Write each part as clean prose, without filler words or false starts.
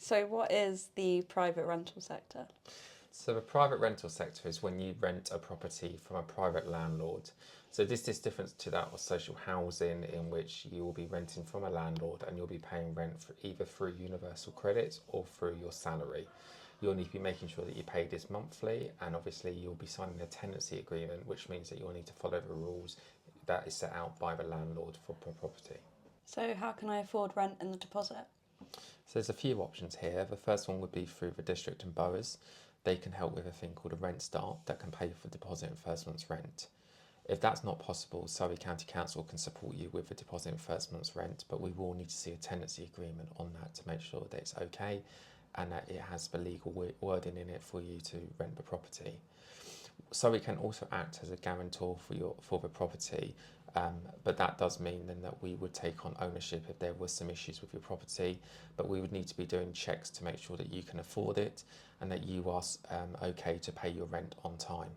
So what is the private rental sector? So the private rental sector is when you rent a property from a private landlord. So this is different to that of social housing, in which you will be renting from a landlord and you'll be paying rent for either through universal credit or through your salary. You'll need to be making sure that you pay this monthly, and obviously you'll be signing a tenancy agreement, which means that you'll need to follow the rules that is set out by the landlord for property. So how can I afford rent and the deposit? So there's a few options here. The first one would be through the district and boroughs. They can help with a thing called a rent start that can pay for deposit and first month's rent. If that's not possible, Surrey County Council can support you with the deposit and first month's rent, but we will need to see a tenancy agreement on that to make sure that it's okay and that it has the legal wording in it for you to rent the property. Surrey can also act as a guarantor for the property, but that does mean then that we would take on ownership if there was some issues with your property, but we would need to be doing checks to make sure that you can afford it and that you are okay to pay your rent on time.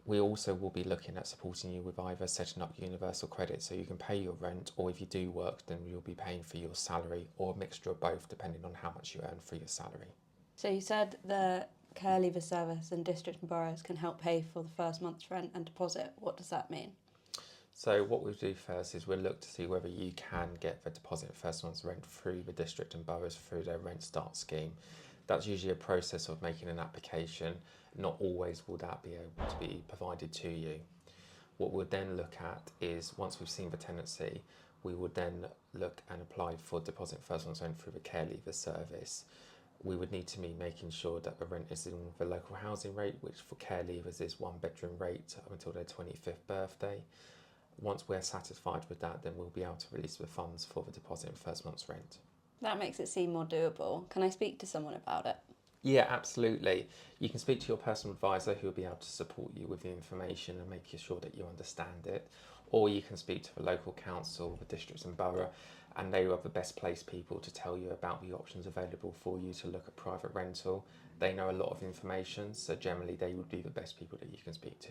We also will be looking at supporting you with either setting up universal credit so you can pay your rent, or if you do work then you'll be paying for your salary, or a mixture of both depending on how much you earn for your salary. So you said the care leaver service and district and boroughs can help pay for the first month's rent and deposit. What does that mean? So what we'll do first is we'll look to see whether you can get the deposit and first month's rent through the district and boroughs through their rent start scheme. That's usually a process of making an application. Not always will that be able to be provided to you. What we'll then look at is, once we've seen the tenancy, we would then look and apply for deposit and first month's rent through the care leaver service. We would need to be making sure that the rent is in the local housing rate, which for care leavers is 1 bedroom rate up until their 25th birthday. Once we're satisfied with that, then we'll be able to release the funds for the deposit and first month's rent. That makes it seem more doable. Can I speak to someone about it? Yeah, absolutely. You can speak to your personal advisor, who will be able to support you with the information and make sure that you understand it. Or you can speak to the local council, the districts and borough, and they are the best placed people to tell you about the options available for you to look at private rental. They know a lot of information, so generally they would be the best people that you can speak to.